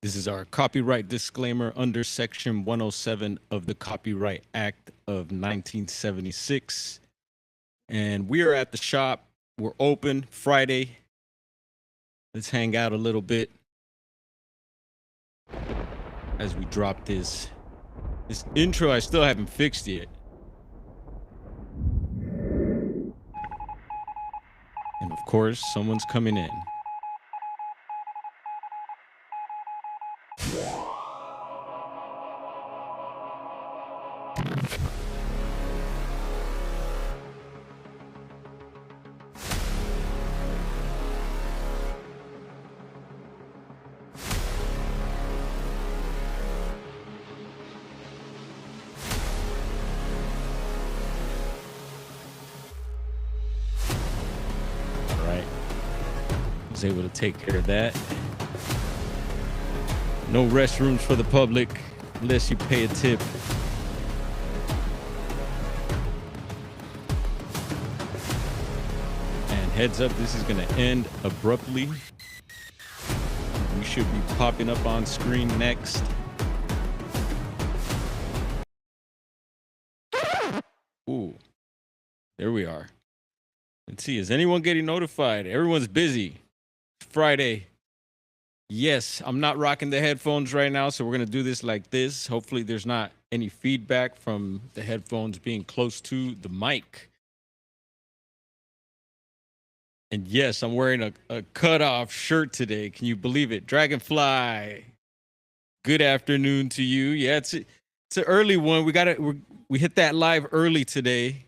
This is our copyright disclaimer under Section 107 of the Copyright Act of 1976. And we are at the shop. We're open Friday. Let's hang out a little bit as we drop this intro. I still haven't fixed yet. And of course, someone's coming in. Able to take care of that. No restrooms for the public unless you pay a tip. And heads up, this is going to end abruptly. We should be popping up on screen next. Ooh, there we are. Let's see, is anyone getting notified? Everyone's busy. Friday. Yes, I'm not rocking the headphones right now, so we're going to do this like this. Hopefully there's not any feedback from the headphones being close to the mic. And yes, I'm wearing a cutoff shirt today. Can you believe it? Dragonfly. Good afternoon to you. Yeah, it's an early one. We hit that live early today.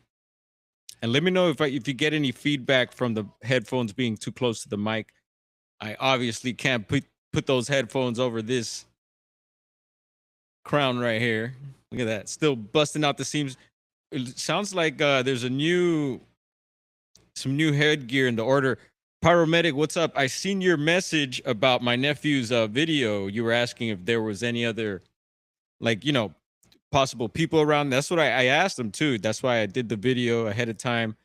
And let me know if you get any feedback from the headphones being too close to the mic. I obviously can't put those headphones over this crown right here. Look at that. Still busting out the seams. It sounds like there's some new headgear in the order. Pyromedic, what's up? I seen your message about my nephew's video. You were asking if there was any other, possible people around. That's what I asked him too. That's why I did the video ahead of time,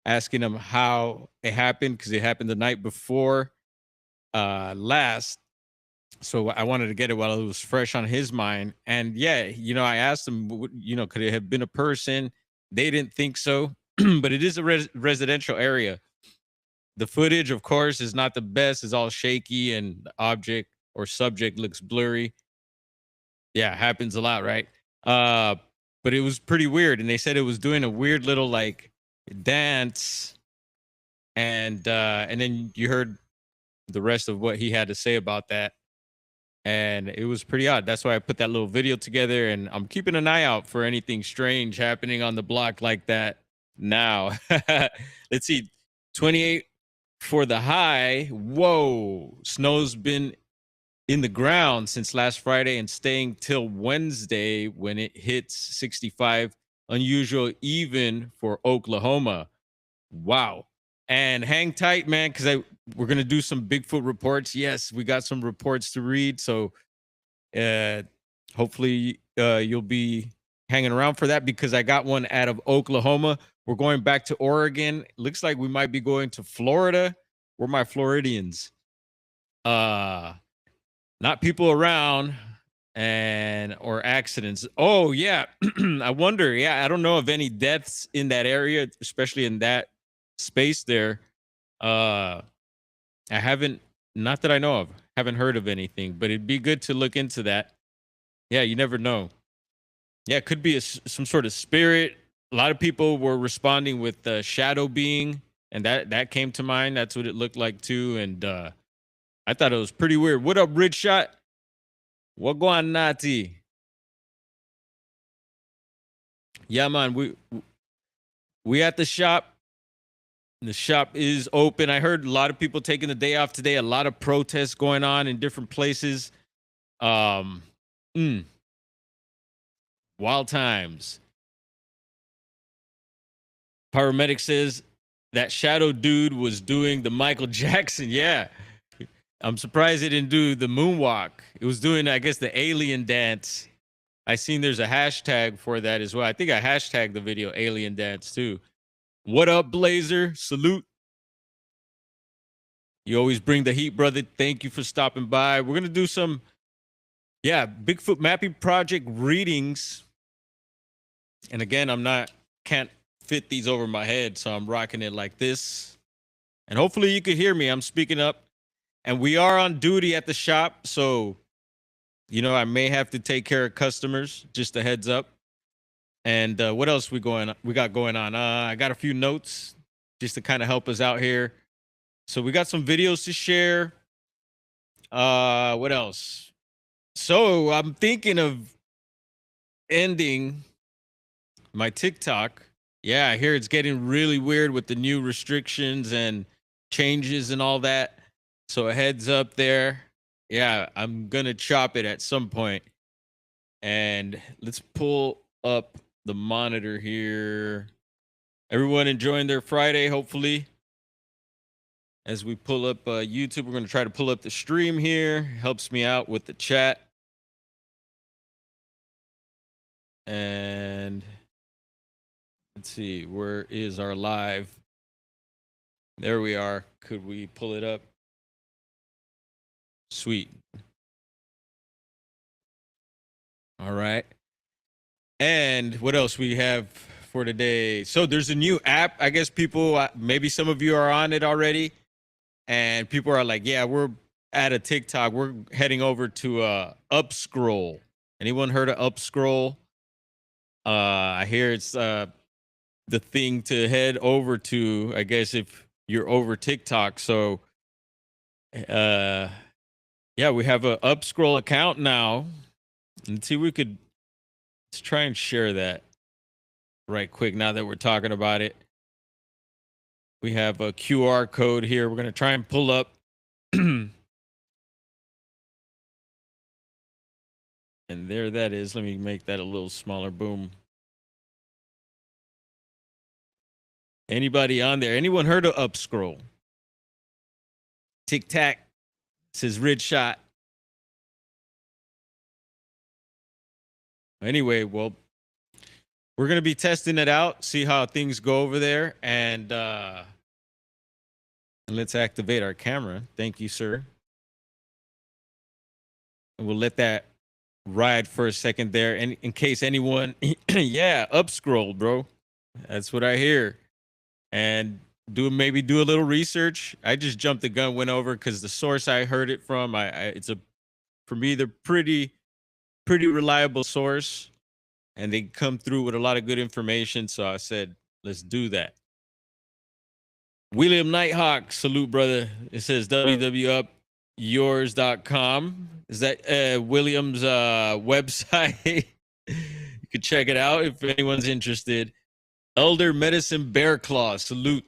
asking him how it happened, because it happened the night before last. So I wanted to get it while it was fresh on his mind. And yeah, I asked him, could it have been a person? They didn't think so, but it is a residential area. The footage, of course, is not the best. It's all shaky and the object or subject looks blurry. Yeah, happens a lot, right? But it was pretty weird. And they said it was doing a weird little dance. And then you heard the rest of what he had to say about that. And it was pretty odd. That's why I put that little video together, and I'm keeping an eye out for anything strange happening on the block like that now. Let's see, 28 for the high. Whoa, snow's been in the ground since last Friday and staying till Wednesday when it hits 65. Unusual even for Oklahoma. Wow. And hang tight, man, because we're going to do some Bigfoot reports. Yes, we got some reports to read. So hopefully you'll be hanging around for that, because I got one out of Oklahoma. We're going back to Oregon. Looks like we might be going to Florida. We're my Floridians. Not people around or accidents. Oh, yeah. I wonder. Yeah, I don't know of any deaths in that area, especially in that space there. I haven't, not that I know of, haven't heard of anything, but it'd be good to look into that. Yeah, you never know. Yeah, it could be some sort of spirit. A lot of people were responding with the shadow being, and that came to mind. That's what it looked like too. And I thought it was pretty weird. What up, Rich Shot? What going, Nati? Yeah, man, we at the shop. The shop is open. I heard a lot of people taking the day off today. A lot of protests going on in different places. Wild times. Paramedic says that shadow dude was doing the Michael Jackson. Yeah. I'm surprised he didn't do the moonwalk. It was doing, I guess, the alien dance. I seen there's a hashtag for that as well. I think I hashtagged the video alien dance too. What up, Blazer? Salute. You always bring the heat, brother. Thank you for stopping by. We're going to do some Yeah, Bigfoot Mapping Project readings. And again, can't fit these over my head, so I'm rocking it like this. And hopefully you could hear me. I'm speaking up. And we are on duty at the shop, so I may have to take care of customers. Just a heads up. And what else we got going on? I got a few notes just to kind of help us out here. So we got some videos to share. What else? So I'm thinking of ending my TikTok. Yeah, I hear it's getting really weird with the new restrictions and changes and all that. So a heads up there. Yeah, I'm gonna chop it at some point. And let's pull up the monitor here. Everyone enjoying their Friday, hopefully. As we pull up YouTube, we're going to try to pull up the stream here. Helps me out with the chat. And let's see, where is our live? There we are. Could we pull it up? Sweet. All right. And what else we have for today? So there's a new app. I guess people, maybe some of you are on it already. And people are like, yeah, we're at a TikTok. We're heading over to Upscroll. Anyone heard of Upscroll? I hear it's the thing to head over to, I guess, if you're over TikTok. So yeah, we have a Upscroll account now. Let's see, let's try and share that right quick now that we're talking about it. We have a QR code here. We're going to try and pull up. And there that is. Let me make that a little smaller. Boom. Anybody on there? Anyone heard of Upscroll? Tic Tac says Rid Shot. Anyway, well, we're going to be testing it out, see how things go over there. And let's activate our camera. Thank you, sir. And we'll let that ride for a second there. And in case anyone, yeah, Upscroll, bro. That's what I hear. And maybe do a little research. I just jumped the gun, went over because the source I heard it from, for me, they're pretty reliable source, and they come through with a lot of good information. So I said, let's do that. William Nighthawk, salute, brother. It says www.yours.com. Is that William's website? You could check it out if anyone's interested. Elder Medicine Bear Claw, salute.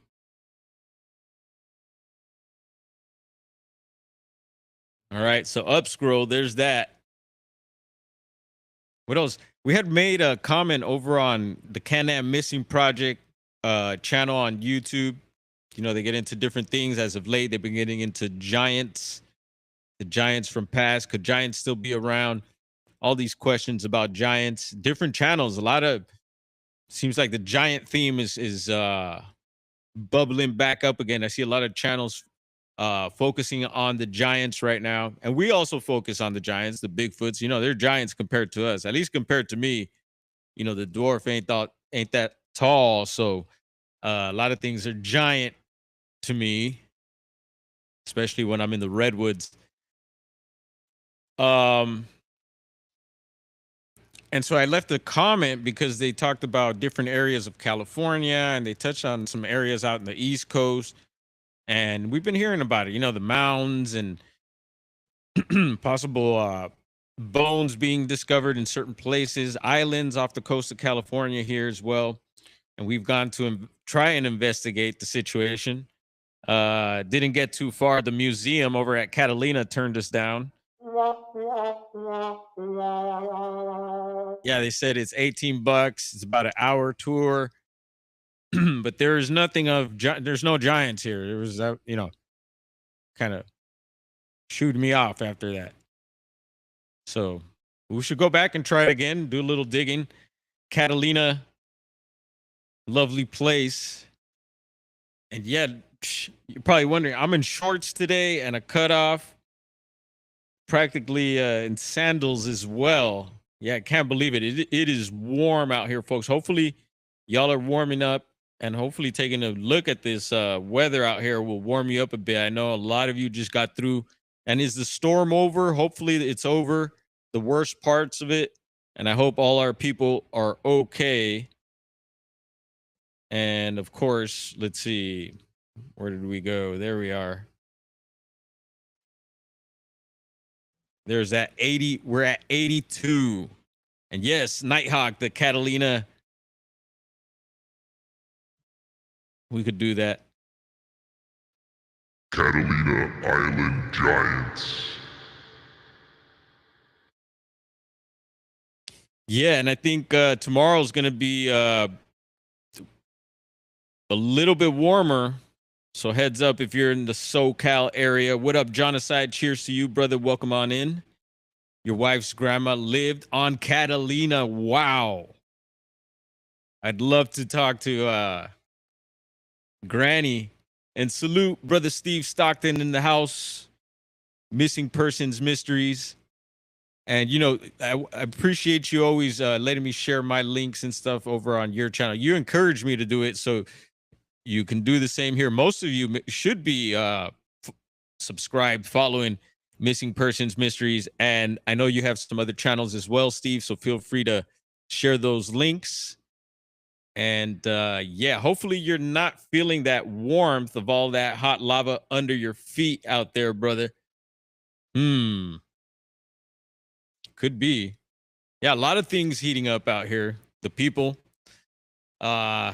All right, so Upscroll, there's that. What else? We had made a comment over on the Can-Am Missing Project channel on YouTube. They get into different things. As of late, they've been getting into giants, the giants from past. Could giants still be around? All these questions about giants, different channels. Seems like the giant theme is bubbling back up again. I see a lot of channels focusing on the giants right now. And we also focus on the giants, the Bigfoots. They're giants compared to us, at least compared to me. The dwarf ain't that tall. So a lot of things are giant to me, especially when I'm in the redwoods. And so I left a comment because they talked about different areas of California, and they touched on some areas out in the East Coast. And we've been hearing about it, the mounds and possible bones being discovered in certain places, islands off the coast of California here as well. And we've gone to try and investigate the situation. Didn't get too far. The museum over at Catalina turned us down. Yeah, they said it's $18. It's about an hour tour. But there's there's no giants here. There was, kind of shooed me off after that. So we should go back and try it again, do a little digging. Catalina, lovely place. And yeah, you're probably wondering, I'm in shorts today and a cutoff. practically in sandals as well. Yeah, I can't believe it. It is warm out here, folks. Hopefully, y'all are warming up, and hopefully, taking a look at this weather out here will warm you up a bit. I know a lot of you just got through. And is the storm over? Hopefully, it's over. The worst parts of it, and I hope all our people are okay. And of course, let's see, where did we go? There we are. There's that 80. We're at 82. And yes, Nighthawk, the Catalina. We could do that. Catalina Island Giants. Yeah, and I think tomorrow's going to be a little bit warmer. So heads up if you're in the SoCal area. What up, Jonacide? Cheers to you, brother. Welcome on in. Your wife's grandma lived on Catalina. Wow. I'd love to talk to Granny. And salute brother Steve Stockton in the house. Missing persons mysteries. And, you know, I appreciate you always letting me share my links and stuff over on your channel. You encourage me to do it, so you can do the same here. Most of you should be subscribed, following Missing Persons Mysteries. And I know you have some other channels as well, Steve, so feel free to share those links. And yeah, hopefully you're not feeling that warmth of all that hot lava under your feet out there, brother. Could be. Yeah, a lot of things heating up out here. The people. You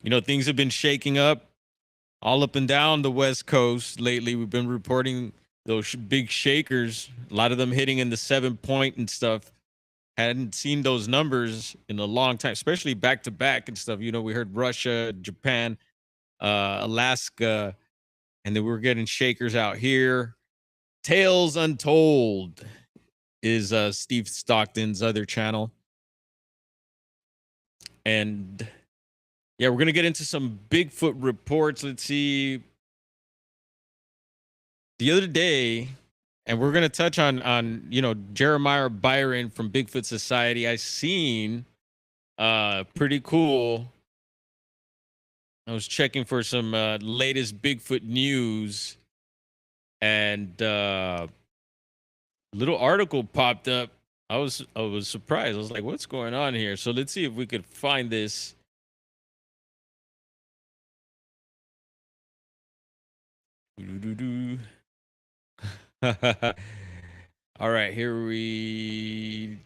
know, things have been shaking up all up and down the West Coast lately. We've been reporting those big shakers, a lot of them hitting in the 7-point and stuff. Hadn't seen those numbers in a long time, especially back to back and stuff. You know, we heard Russia, Japan, Alaska, and then we're getting shakers out here. Tales Untold is Steve Stockton's other channel. And yeah, we're going to get into some Bigfoot reports. Let's see. The other day, and we're going to touch on, you know, Jeremiah Byron from Bigfoot Society. I seen pretty cool. I was checking for some latest Bigfoot news, and little article popped up. I was surprised. I was like, what's going on here? So let's see if we could find this. All right, here we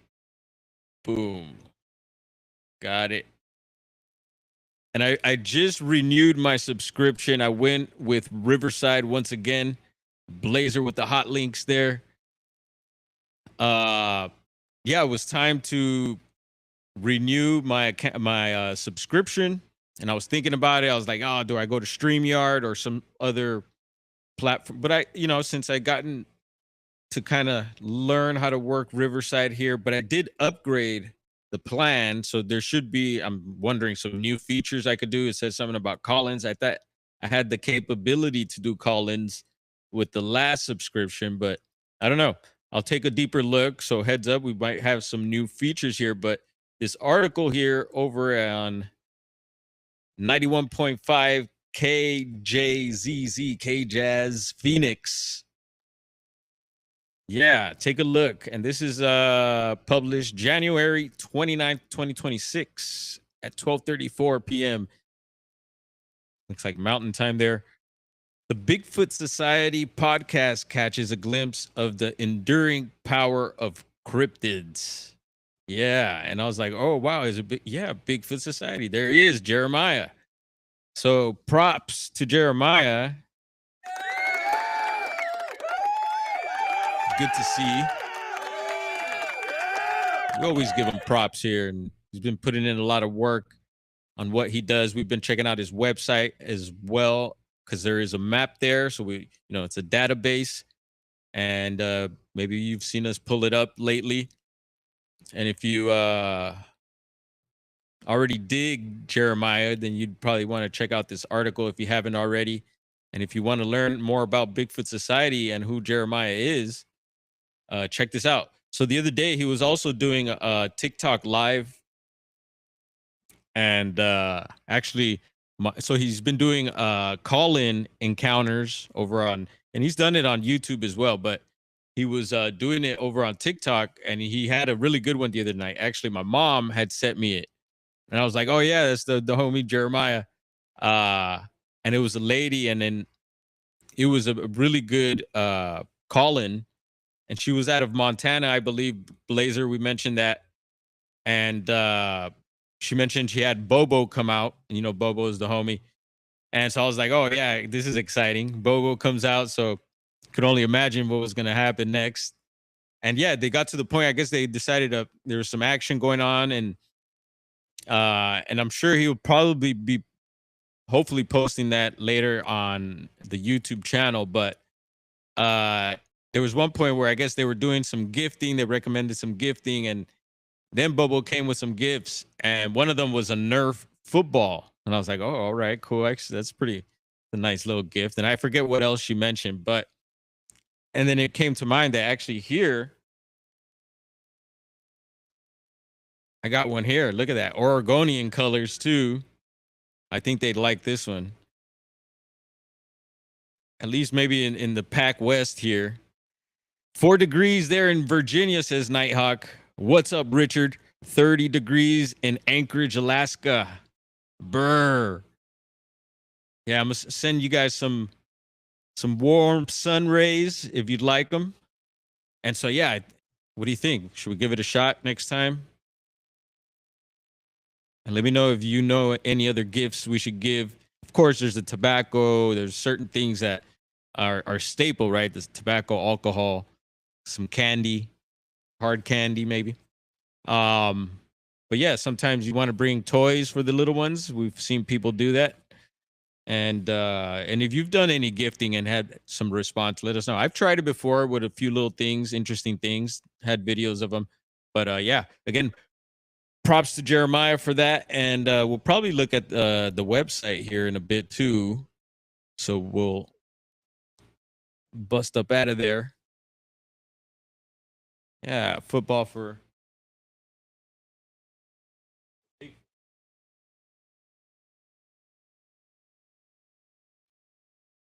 boom. Got it. And I just renewed my subscription. I went with Riverside once again. Blazer with the hot links there. Yeah, it was time to renew my subscription, and I was thinking about it. I was like, oh, do I go to StreamYard or some other platform? But I, you know, since I gotten to kind of learn how to work Riverside here, but I did upgrade the plan, so there should be, I'm wondering, some new features I could do. It says something about call-ins. I thought I had the capability to do call-ins with the last subscription, but I don't know. I'll take a deeper look. So heads up, we might have some new features here. But this article here over on 91.5 KJZZ, KJazz Phoenix. Yeah, take a look. And this is published January 29th, 2026 at 12:34 p.m. Looks like mountain time there. The Bigfoot Society podcast catches a glimpse of the enduring power of cryptids. Yeah, and I was like, oh, wow, is it big? Yeah, Bigfoot Society. There he is, Jeremiah. So props to Jeremiah. Good to see. We always give him props here, and he's been putting in a lot of work on what he does. We've been checking out his website as well, because there is a map there. So we, you know, it's a database, and maybe you've seen us pull it up lately. And if you already dig Jeremiah, then you'd probably want to check out this article if you haven't already. And if you want to learn more about Bigfoot Society and who Jeremiah is, check this out. So the other day he was also doing a TikTok live, and actually, so he's been doing call-in encounters over on, and he's done it on YouTube as well, but he was doing it over on TikTok, and he had a really good one the other night. Actually, my mom had sent me it, and I was like, "Oh yeah, that's the homie Jeremiah," uh, and it was a lady, and then it was a really good call-in, and she was out of Montana, I believe. Blazer, we mentioned that, and she mentioned she had Bobo come out. You know, Bobo is the homie, and so I was like, "Oh yeah, this is exciting." Bobo comes out, so could only imagine what was going to happen next. And yeah, they got to the point. I guess they decided there was some action going on, and I'm sure he'll probably be hopefully posting that later on the YouTube channel. But uh, there was one point where I guess they were doing some gifting. They recommended some gifting, and then Bobo came with some gifts, and one of them was a Nerf football. And I was like, "Oh, all right, cool. Actually, that's pretty a nice little gift." And I forget what else she mentioned, but and then it came to mind that actually here I got one here. Look at that, Oregonian colors too. I think they'd like this one. At least maybe in the Pac West here. 4 degrees there in Virginia, says Nighthawk. What's up, Richard? 30 degrees in Anchorage, Alaska. Brr. Yeah, I'm gonna send you guys some warm sun rays if you'd like them. And so, yeah, what do you think? Should we give it a shot next time? And let me know if you know any other gifts we should give. Of course, there's the tobacco. There's certain things that are staple, right? There's tobacco, alcohol, some candy, hard candy, maybe. But yeah, sometimes you want to bring toys for the little ones. We've seen people do that. And if you've done any gifting and had some response, let us know. I've tried it before with a few little things, interesting things, had videos of them. But yeah, again, props to Jeremiah for that. And we'll probably look at the website here in a bit too. So we'll bust up out of there. Yeah, football for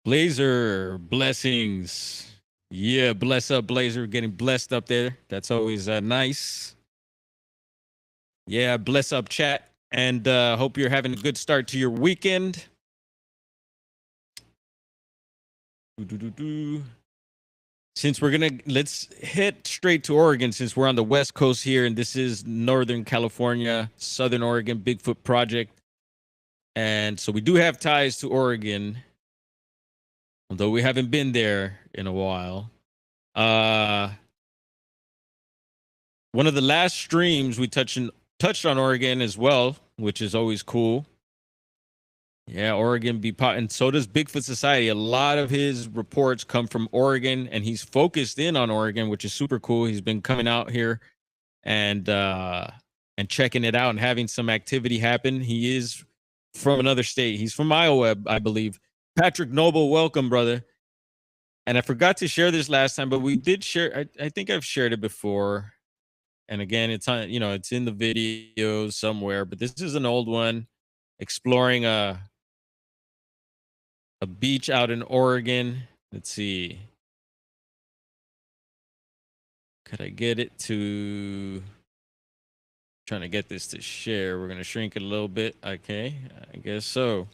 Blazer. Blessings. Yeah, bless up, Blazer. Getting blessed up there. That's always nice. Yeah, bless up, chat. And hope you're having a good start to your weekend. Since let's head straight to Oregon, since we're on the West Coast here, and this is Northern California, Southern Oregon, Bigfoot Project. And so we do have ties to Oregon, although we haven't been there in a while. One of the last streams we touched on Oregon as well, which is always cool. Yeah, Oregon and so does Bigfoot Society. A lot of his reports come from Oregon, and he's focused in on Oregon, which is super cool. He's been coming out here and checking it out and having some activity happen. He is from another state. He's from Iowa, I believe. Patrick Noble, welcome, brother. And I forgot to share this last time, but we did share. I think I've shared it before. And again, it's on, it's in the video somewhere, but this is an old one exploring a beach out in Oregon. Let's see. Could I get it to trying to get this to share? We're going to shrink it a little bit. Okay. I guess so.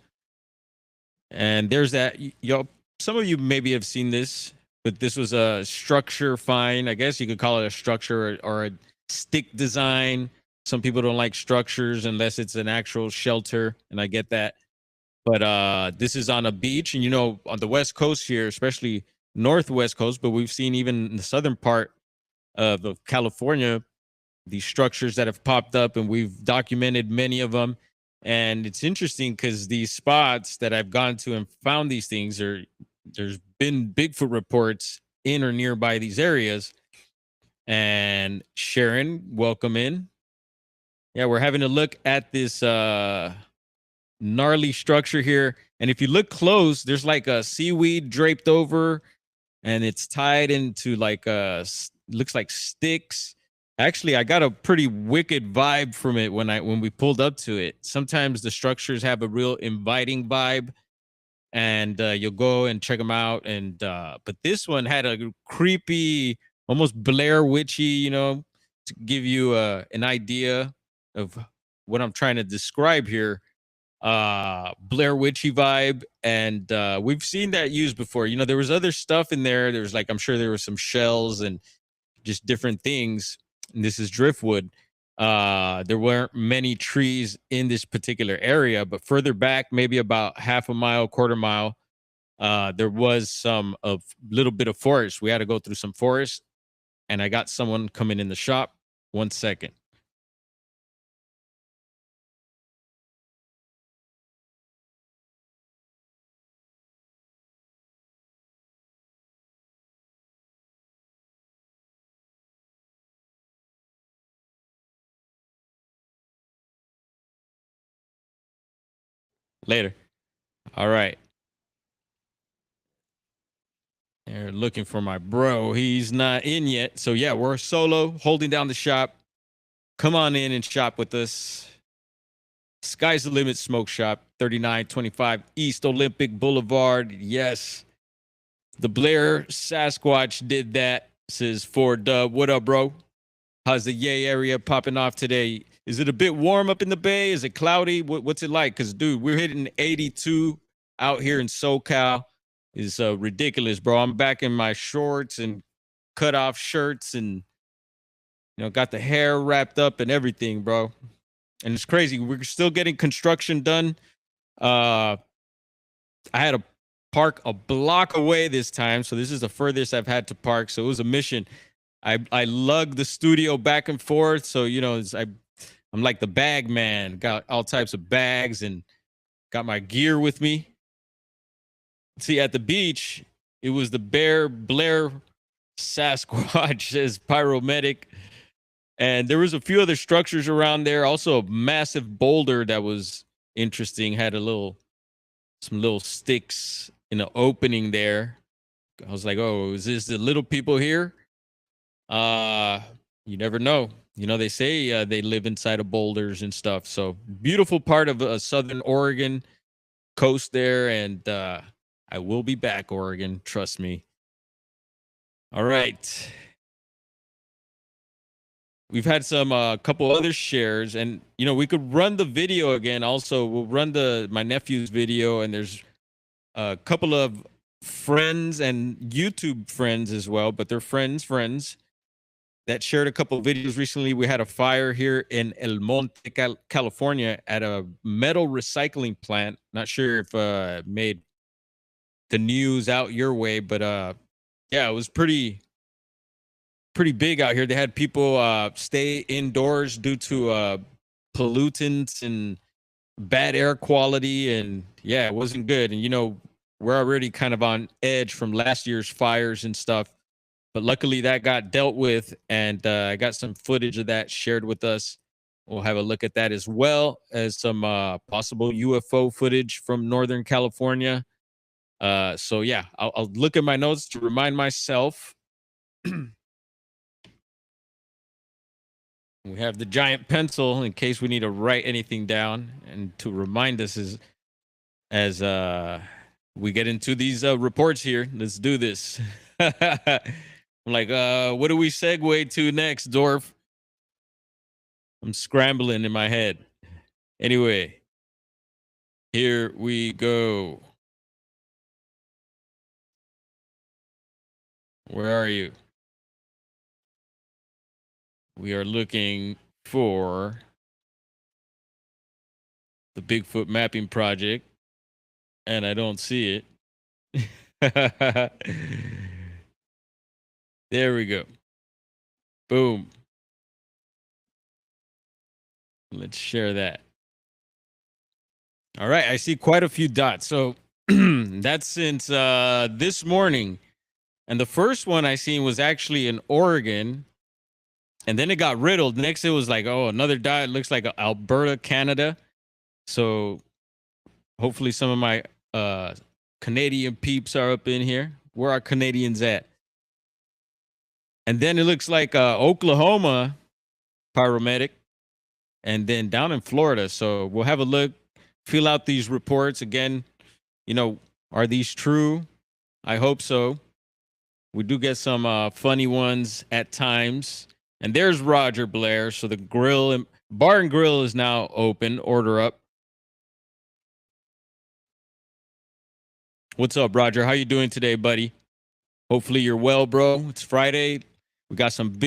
And there's that. Y'all, some of you maybe have seen this, but this was a structure find. I guess you could call it a structure or a stick design. Some people don't like structures unless it's an actual shelter, and I get that. But this is on a beach, and on the West Coast here, especially Northwest Coast, but we've seen even in the southern part of California, these structures that have popped up, and we've documented many of them. And it's interesting because these spots that I've gone to and found these things there's been Bigfoot reports in or nearby these areas. And Sharon, welcome in. Yeah, we're having a look at this gnarly structure here. And if you look close, there's like a seaweed draped over, and it's tied into like looks like sticks. Actually, I got a pretty wicked vibe from it when we pulled up to it. Sometimes the structures have a real inviting vibe, and you'll go and check them out. And but this one had a creepy, almost Blair Witchy, to give you an idea of what I'm trying to describe here. Blair Witchy vibe, and we've seen that used before. There was other stuff in there. There was like, I'm sure there were some shells and just different things. And this is driftwood. There weren't many trees in this particular area, but further back, maybe about half a mile, quarter mile, there was some of little bit of forest. We had to go through some forest, and I got someone coming in the shop. 1 second. Later. All right. They're looking for my bro. He's not in yet. So yeah, we're solo holding down the shop. Come on in and shop with us. Sky's the Limit Smoke Shop, 3925 East Olympic Boulevard. Yes. The Blair Sasquatch did that, says Ford Dub. What up, bro? How's the Yay area popping off today? Is it a bit warm up in the Bay? Is it cloudy? What's it like? Because, dude, we're hitting 82 out here in SoCal. It's ridiculous, bro. I'm back in my shorts and cut off shirts and, got the hair wrapped up and everything, bro. And it's crazy. We're still getting construction done. I had to park a block away this time. So this is the furthest I've had to park. So it was a mission. I lugged the studio back and forth. So, I'm like the bag man, got all types of bags and got my gear with me. See, at the beach, it was the Blair Sasquatch as pyromedic. And there was a few other structures around there. Also a massive boulder that was interesting. Had some little sticks in the opening there. I was like, oh, is this the little people here? You never know. They say they live inside of boulders and stuff. So beautiful part of southern Oregon coast there. And I will be back, Oregon. Trust me. All right. We've had some couple other shares, and we could run the video again. Also, we'll run my nephew's video, and there's a couple of friends and YouTube friends as well, but they're friends that shared a couple of videos recently. We had a fire here in El Monte, California, at a metal recycling plant. Not sure if it made the news out your way, but yeah, it was pretty big out here. They had people stay indoors due to pollutants and bad air quality, and yeah, it wasn't good. And we're already kind of on edge from last year's fires and stuff, but luckily that got dealt with, and I got some footage of that shared with us. We'll have a look at that, as well as some possible UFO footage from Northern California. So yeah, I'll look at my notes to remind myself. We have the giant pencil in case we need to write anything down and to remind us as we get into these reports here. Let's do this. I'm like, what do we segue to next, Dorf? I'm scrambling in my head. Anyway, here we go. Where are you? We are looking for the Bigfoot Mapping Project, and I don't see it. There we go. Boom. Let's share that. All right, I see quite a few dots. So that's since this morning. And the first one I seen was actually in Oregon. And then it got riddled. Next, it was like, oh, another dot. It looks like Alberta, Canada. So hopefully some of my Canadian peeps are up in here. Where are Canadians at? And then it looks like Oklahoma pyromedic, and then down in Florida. So we'll have a look, fill out these reports again. You know, are these true? I hope so. We do get some funny ones at times. And there's Roger Blair. So the bar and grill is now open. Order up. What's up, Roger? How you doing today, buddy? Hopefully you're well, bro. It's Friday. We got some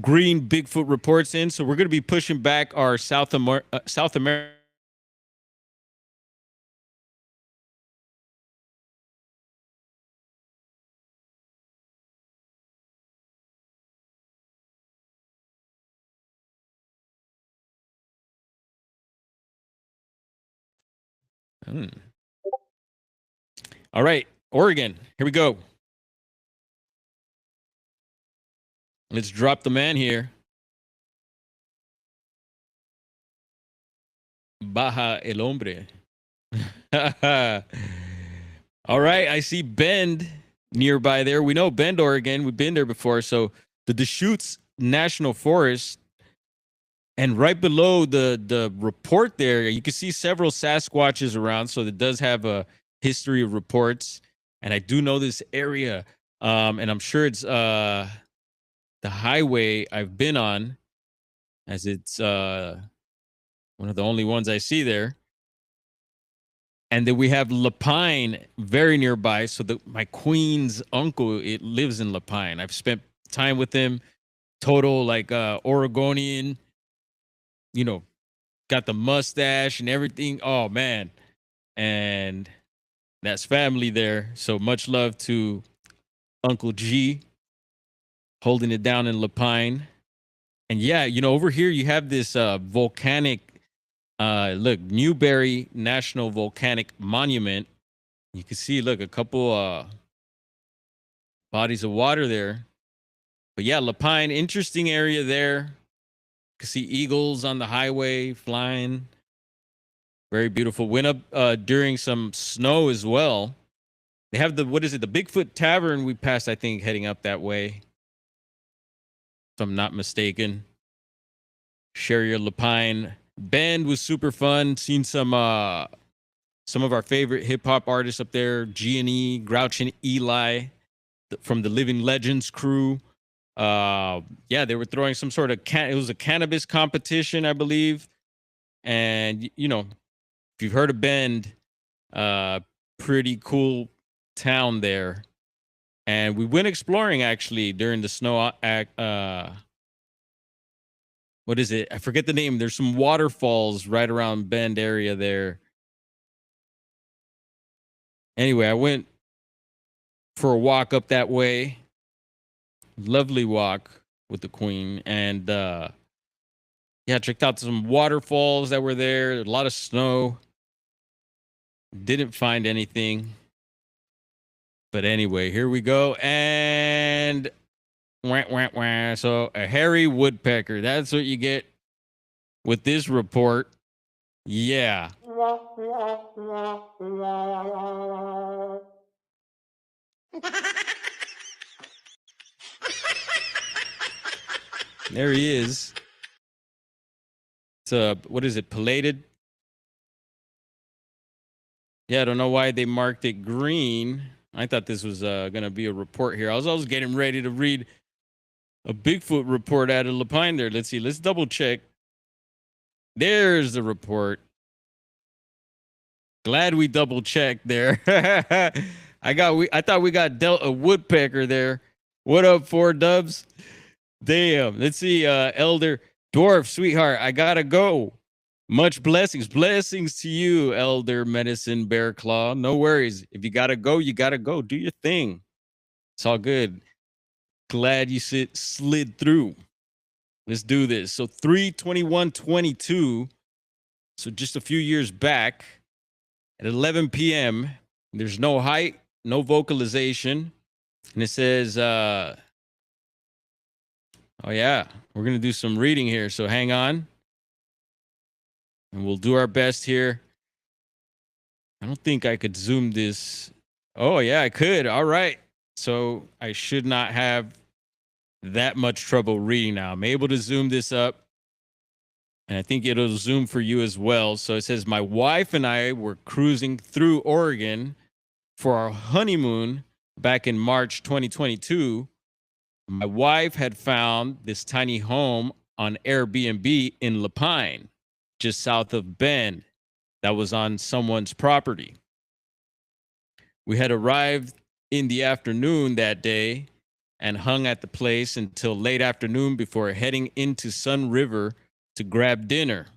green Bigfoot reports in, so we're going to be pushing back our South America. All right, Oregon. Here we go. Let's drop the man here. Baja el hombre. All right, I see Bend nearby there. We know Bend, Oregon. We've been there before. So the Deschutes National Forest, and right below the report there, you can see several Sasquatches around. So it does have a history of reports. And I do know this area, and I'm sure it's the highway I've been on, as it's one of the only ones I see there. And then we have Lapine very nearby. So my queen's uncle, it lives in Lapine. I've spent time with him. Total like Oregonian, you know, got the mustache and everything. Oh man. And that's family there. So much love to Uncle G holding it down in Lapine. And yeah, you know, over here you have this volcanic look, Newberry National Volcanic Monument. You can see, look, a couple bodies of water there. But yeah, Lapine, interesting area there. You can see eagles on the highway flying. Very beautiful. Went up during some snow as well. They have the Bigfoot Tavern we passed, I think, heading up that way, if I'm not mistaken. Share your Lapine. Bend was super fun. Seen some of our favorite hip hop artists up there, G&E, Grouch and Eli from the Living Legends crew. Yeah, they were throwing some sort of it was a cannabis competition, I believe. And you know, if you've heard of Bend, pretty cool town there. And we went exploring actually during the snow what is it? I forget the name. There's some waterfalls right around Bend area there. Anyway, I went for a walk up that way. Lovely walk with the queen. And yeah, checked out some waterfalls that were there. A lot of snow. Didn't find anything. But anyway, here we go. And wah, wah, wah. So a hairy woodpecker. That's what you get with this report. Yeah. There he is. It's what is it? Pilated? Yeah, I don't know why they marked it green. I thought this was going to be a report here. I was getting ready to read a Bigfoot report out of Lapine there. Let's see. Let's double check. There's the report. Glad we double checked there. I thought we got dealt a woodpecker there. What up, 4Dubs? Damn. Let's see. Elder Dwarf, sweetheart, I gotta go. Much blessings. Blessings to you, Elder Medicine Bear Claw. No worries. If you gotta go, you gotta go. Do your thing. It's all good. Glad you slid through. Let's do this. So 3/21/22. So just a few years back at 11 p.m. There's no height, no vocalization. And it says, oh yeah, we're going to do some reading here. So hang on. And we'll do our best here. I don't think I could zoom this. Oh, yeah, I could. All right. So I should not have that much trouble reading now. I'm able to zoom this up, and I think it'll zoom for you as well. So it says, my wife and I were cruising through Oregon for our honeymoon back in March 2022. My wife had found this tiny home on Airbnb in Lapine, just south of Bend, that was on someone's property. We had arrived in the afternoon that day and hung at the place until late afternoon before heading into Sun River to grab dinner.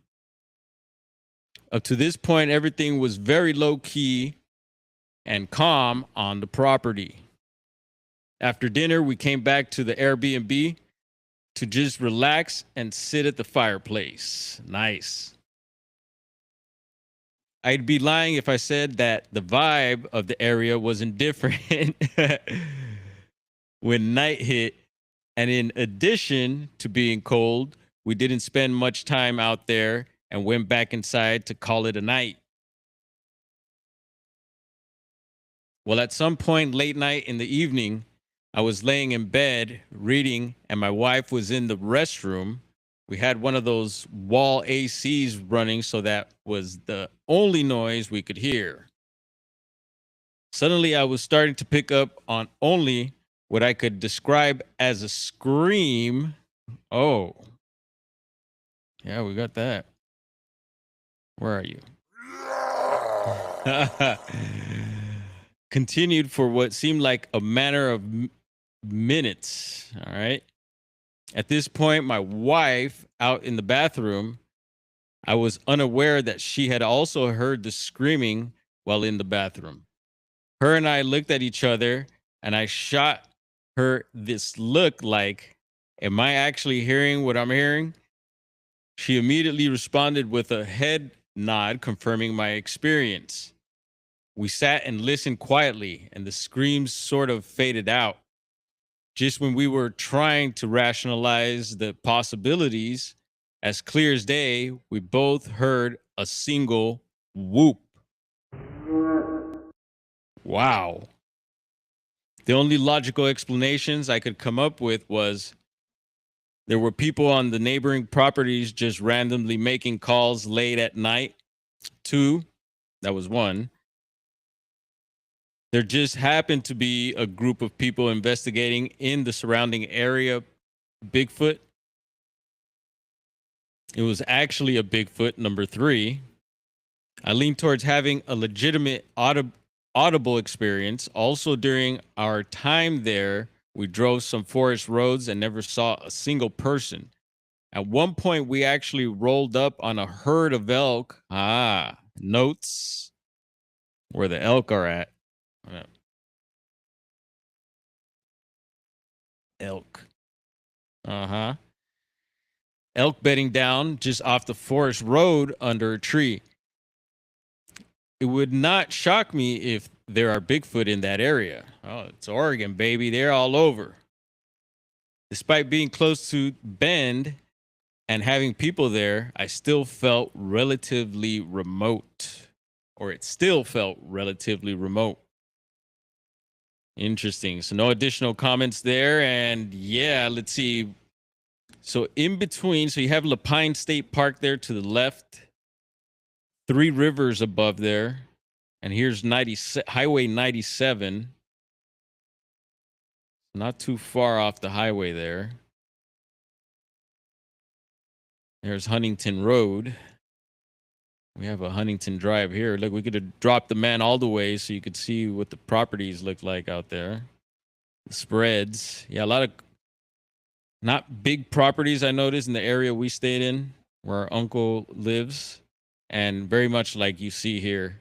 Up to this point, everything was very low key and calm on the property. After dinner, we came back to the Airbnb to just relax and sit at the fireplace. Nice. I'd be lying if I said that the vibe of the area wasn't different when night hit. And in addition to being cold, we didn't spend much time out there and went back inside to call it a night. Well, at some point late night in the evening, I was laying in bed reading, and my wife was in the restroom. We had one of those wall ACs running, so that was the only noise we could hear. Suddenly, I was starting to pick up on only what I could describe as a scream. Oh, yeah, we got that. Where are you? Continued for what seemed like a matter of minutes. All right. At this point, my wife out in the bathroom, I was unaware that she had also heard the screaming while in the bathroom. Her and I looked at each other, and I shot her this look like, am I actually hearing what I'm hearing? She immediately responded with a head nod, confirming my experience. We sat and listened quietly, and the screams sort of faded out. Just when we were trying to rationalize the possibilities, as clear as day, we both heard a single whoop. Wow. The only logical explanations I could come up with was there were people on the neighboring properties just randomly making calls late at night. 2, that was 1. There just happened to be a group of people investigating in the surrounding area Bigfoot. It was actually a Bigfoot, number 3. I lean towards having a legitimate audible experience. Also, during our time there, we drove some forest roads and never saw a single person. At one point, we actually rolled up on a herd of elk. Notes where the elk are at. Elk. Elk bedding down just off the forest road under a tree. It would not shock me if there are Bigfoot in that area. Oh, it's Oregon, baby. They're all over. Despite being close to Bend and having people there, I still felt relatively remote. Or it still felt relatively remote. Interesting. So no additional comments there. And yeah, let's see. So in between, so you have Lapine State Park there to the left. 3 rivers above there. And here's Highway 97. Not too far off the highway there. There's Huntington Road. We have a Huntington Drive here. Look, we could have dropped the man all the way so you could see what the properties look like out there. The spreads. Yeah, a lot of not big properties I noticed in the area we stayed in where our uncle lives. And very much like you see here,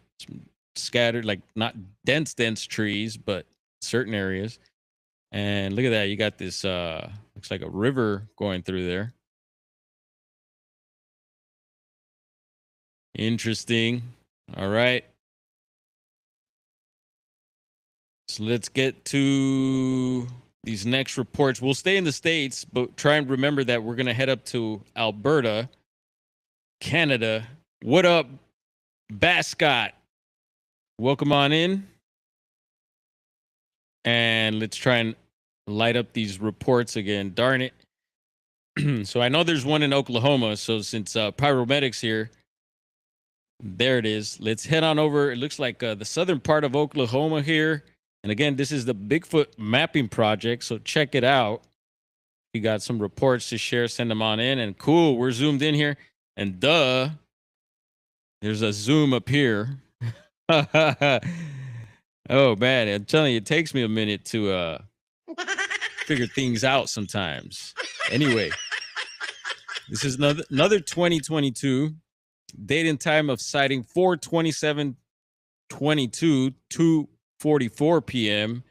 scattered, like not dense trees, but certain areas. And look at that. You got this, looks like a river going through there. Interesting. All right. So let's get to these next reports. We'll stay in the States, but try and remember that we're going to head up to Alberta, Canada. What up, Bascott? welcome on in. And let's try and light up these reports again. Darn it. So I know there's one in Oklahoma. So since Pyromedics here, there it is. Let's head on over. It looks like the southern part of Oklahoma here. And again, this is the Bigfoot Mapping Project. So check it out. You got some reports to share, send them on in. And cool, we're zoomed in here. And there's a zoom up here. Oh, man. I'm telling you, it takes me a minute to figure things out sometimes. Anyway, this is another 2022 date and time of sighting 4/27/22, 2:44 p.m.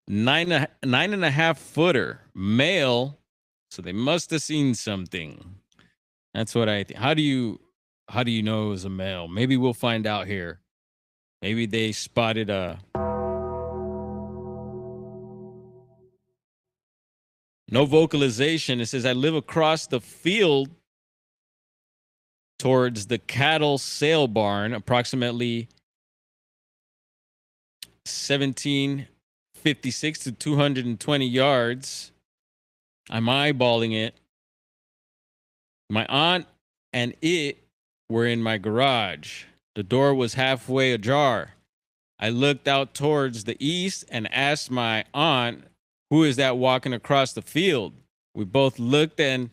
Nine and a half footer male. So they must have seen something. That's what I think. How do you know it was a male? Maybe we'll find out here. Maybe they spotted a no vocalization. It says I live across the field towards the cattle sale barn, approximately 1756 to 220 yards. I'm eyeballing it. My aunt and it were in my garage. The door was halfway ajar. I looked out towards the east and asked my aunt, who is that walking across the field? We both looked, and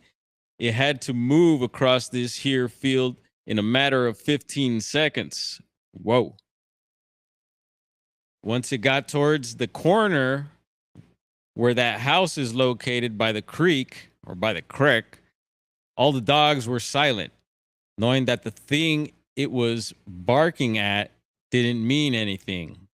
it had to move across this here field in a matter of 15 seconds. Whoa. Once it got towards the corner where that house is located by the creek or by the creek, all the dogs were silent, knowing that the thing it was barking at didn't mean anything.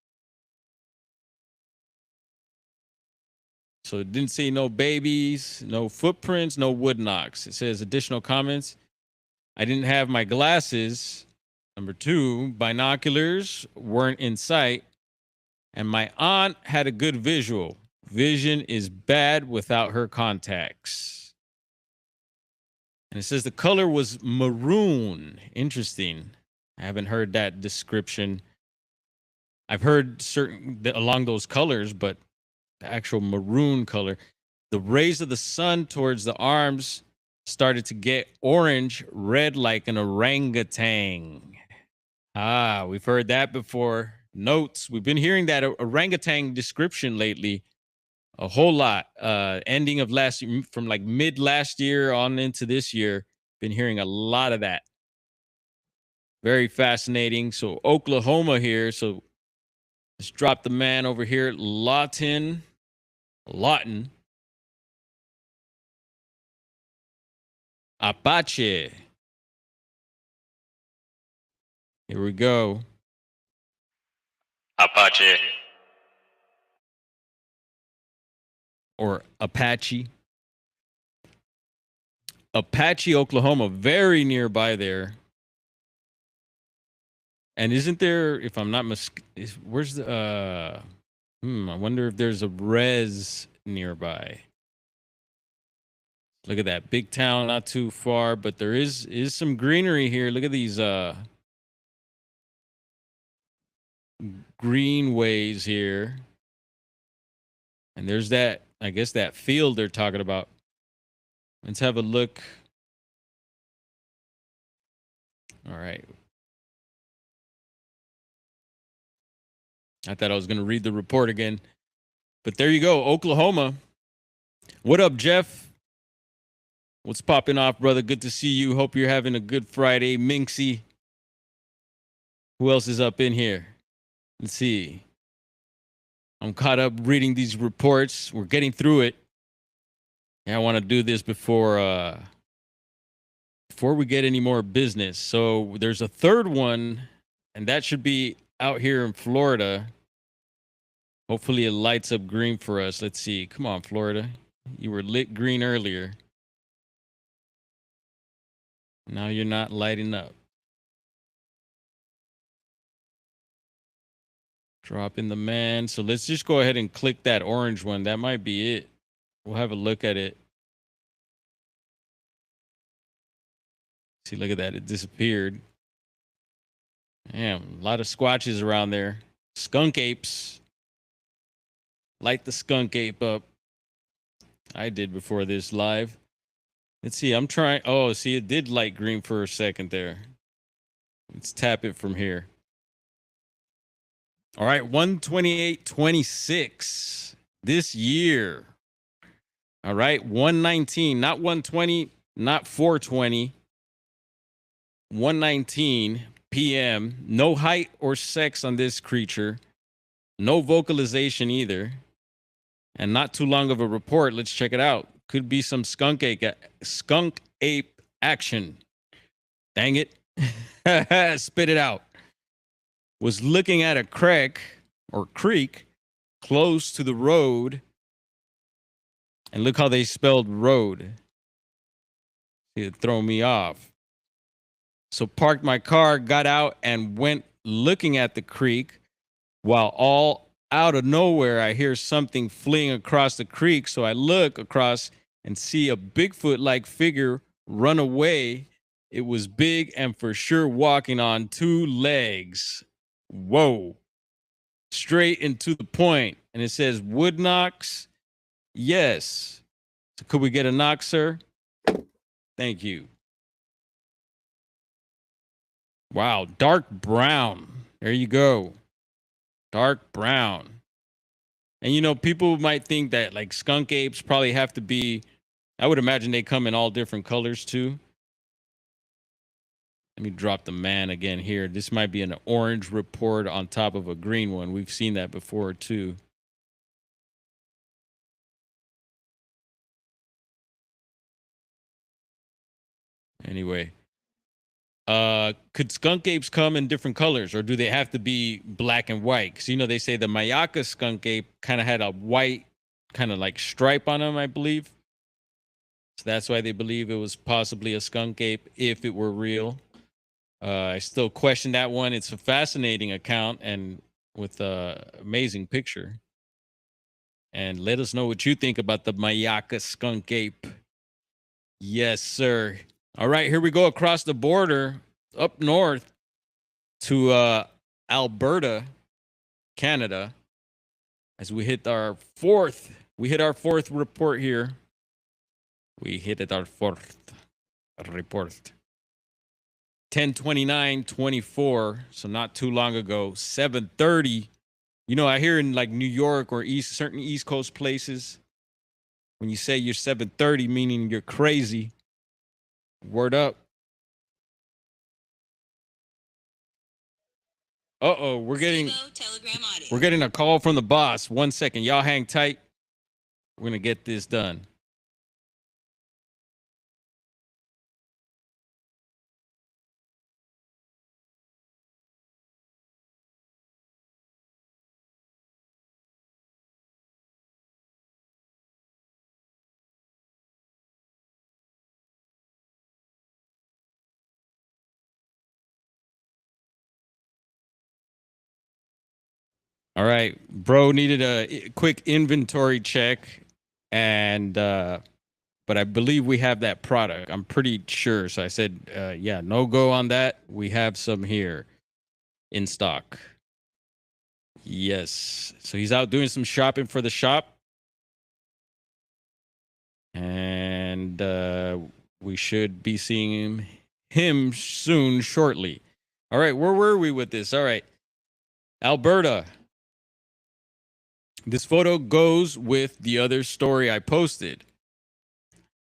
So it didn't say no babies, no footprints, no wood knocks. It says additional comments. I didn't have my glasses. Number 2, binoculars weren't in sight. And my aunt had a good visual. Vision is bad without her contacts. And it says the color was maroon. Interesting. I haven't heard that description. I've heard certain along those colors, but the actual maroon color. The rays of the sun towards the arms started to get orange red like an orangutan. Ah, we've heard that before. Notes. We've been hearing that orangutan description lately a whole lot. Ending of last year, from like mid last year on into this year, been hearing a lot of that. Very fascinating. So Oklahoma here. So let's drop the man over here at Lawton. Apache. Here we go. Apache. Or Apache. Apache, Oklahoma, very nearby there. And isn't there, if I'm not where's the I wonder if there's a res nearby. Look at that big town, not too far, but there is some greenery here. Look at these greenways here. And there's that, I guess, that field they're talking about. Let's have a look. All right. I thought I was going to read the report again. But there you go, Oklahoma. What up, Jeff? What's popping off, brother? Good to see you. Hope you're having a good Friday. Minxie. Who else is up in here? Let's see. I'm caught up reading these reports. We're getting through it. Yeah, I want to do this before we get any more business. So there's a third one, and that should be out here in Florida. Hopefully it lights up green for us. Let's see. Come on, Florida. You were lit green earlier. Now you're not lighting up. Drop in the man. So let's just go ahead and click that orange one. That might be it. We'll have a look at it. See, look at that. It disappeared. Damn, a lot of squatches around there. Skunk apes. Light the skunk ape up. I did before this live. Let's see. I'm trying. Oh, see, it did light green for a second there. Let's tap it from here. All right, 128.26 this year. All right, 119, not 120, not 420. 119 p.m. No height or sex on this creature. No vocalization either. And not too long of a report. Let's check it out. Could be some skunk ape action. Dang it. Spit it out. Was looking at a creek close to the road. And look how they spelled road. It throw me off. So parked my car, got out, and went looking at the creek, while all out of nowhere I hear something fleeing across the creek. So I look across and see a Bigfoot-like figure run away. It was big and for sure walking on two legs. Whoa. Straight and to the point. And it says, wood knocks? Yes. So could we get a knock, sir? Thank you. Wow, dark brown. There you go. Dark brown. And you know, people might think that like skunk apes probably have to be, I would imagine they come in all different colors too. Let me drop the man again here. This might be an orange report on top of a green one. We've seen that before too. Anyway, could skunk apes come in different colors, or do they have to be black and white? Because you know they say the Mayaka skunk ape kind of had a white kind of like stripe on them, I believe. So that's why they believe it was possibly a skunk ape if it were real. I still question that one. It's a fascinating account and with a amazing picture. And let us know what you think about the Mayaka skunk ape. Yes, sir. All right, here we go across the border up north to Alberta, Canada. As we hit our fourth report here. We hit it our fourth report. 10/29/24, so not too long ago, 7:30. You know, I hear in like New York or certain East Coast places, when you say you're 7:30, meaning you're crazy. Word up. Uh-oh, we're getting a call from the boss. 1 second. Y'all hang tight. We're going to get this done. All right, bro needed a quick inventory check, and but I believe we have that product. I'm pretty sure. So I said, yeah, no go on that. We have some here in stock. Yes. So he's out doing some shopping for the shop, and we should be seeing him soon, shortly. All right, where were we with this? All right, Alberta. This photo goes with the other story I posted.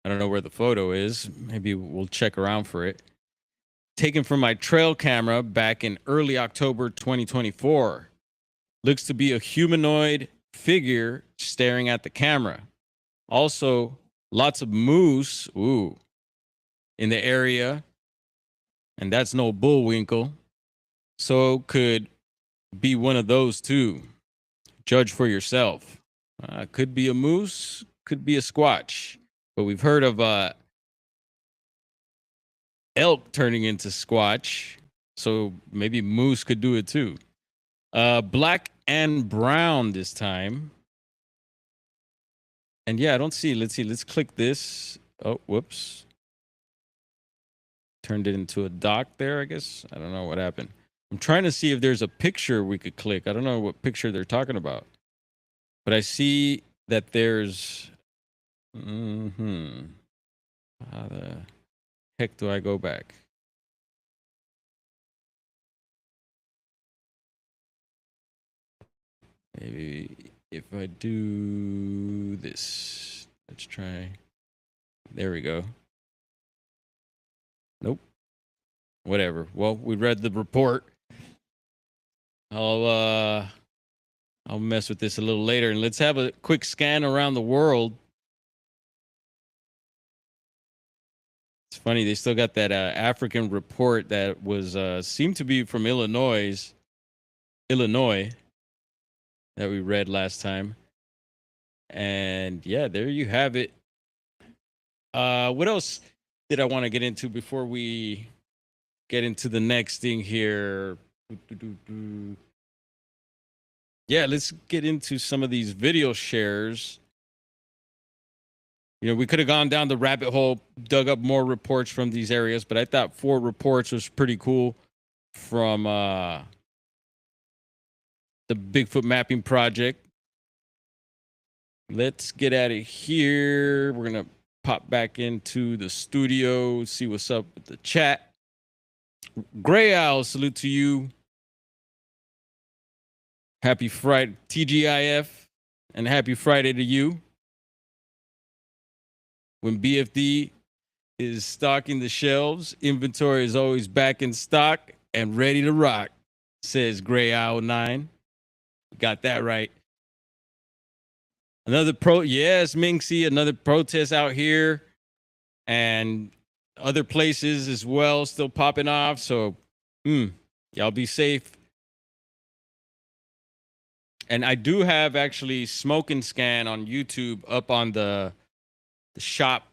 I don't know where the photo is. Maybe we'll check around for it. Taken from my trail camera back in early October 2024. Looks to be a humanoid figure staring at the camera. Also, lots of moose in the area. And that's no bullwinkle. So could be one of those too. Judge for yourself. Could be a moose, could be a squatch. But we've heard of elk turning into squatch. So maybe moose could do it too. Black and brown this time. And yeah, I don't see. Let's see. Let's click this. Oh, whoops. Turned it into a dock there, I guess. I don't know what happened. I'm trying to see if there's a picture we could click. I don't know what picture they're talking about, but I see that there's. How the heck do I go back? Maybe if I do this, let's try. There we go. Nope. Whatever. Well, we read the report. I'll mess with this a little later, and let's have a quick scan around the world. It's funny, they still got that African report that was seemed to be from Illinois that we read last time. And yeah, there you have it. What else did I want to get into before we get into the next thing here? Yeah, let's get into some of these video shares. You know, we could have gone down the rabbit hole, dug up more reports from these areas, but I thought 4 reports was pretty cool from the Bigfoot Mapping Project. Let's get out of here. We're going to pop back into the studio, see what's up with the chat. Gray Owl, salute to you. Happy Friday, TGIF, and happy Friday to you. When BFD is stocking the shelves, inventory is always back in stock and ready to rock, says Gray Owl 9. Got that right. Yes, Minxie, another protest out here and other places as well, still popping off. So, y'all be safe. And I do have actually Smoke and Scan on YouTube up on the shop